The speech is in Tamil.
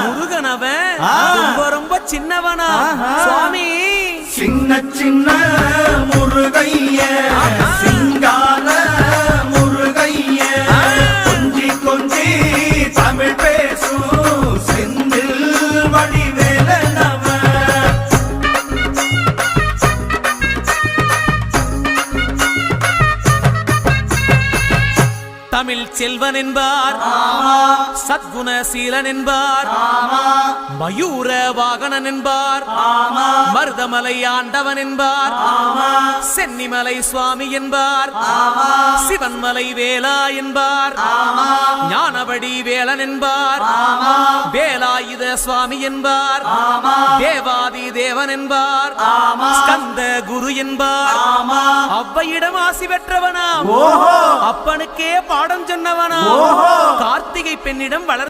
முருகனவன் ரொம்ப ரொம்ப சின்னவனா சுவாமி சின்ன சின்ன முருகைய சிங்கார முருகைய கொஞ்சி கொஞ்சி தமிழ் பேசும் செந்தில் வடிவேலனவன் தமிழ் செல்வன் என்பார் சத்குணசீலன் என்பார் மயூர வாகனன் என்பார் மருதமலை ஆண்டவன் என்பார் சென்னிமலை சுவாமி என்பார் சிவன்மலை வேலா என்பார் ஞானபடி வேலன் என்பார் வேலாயுத சுவாமி என்பார் தேவாதி தேவன் என்பார் ஸ்கந்த குரு என்பார் அவ்வையிடம் ஆசி பெற்றவனாம் அப்பனுக்கே பாடம் சொன்னவனா கார்த்திகை பெண்ணிடம் வளர்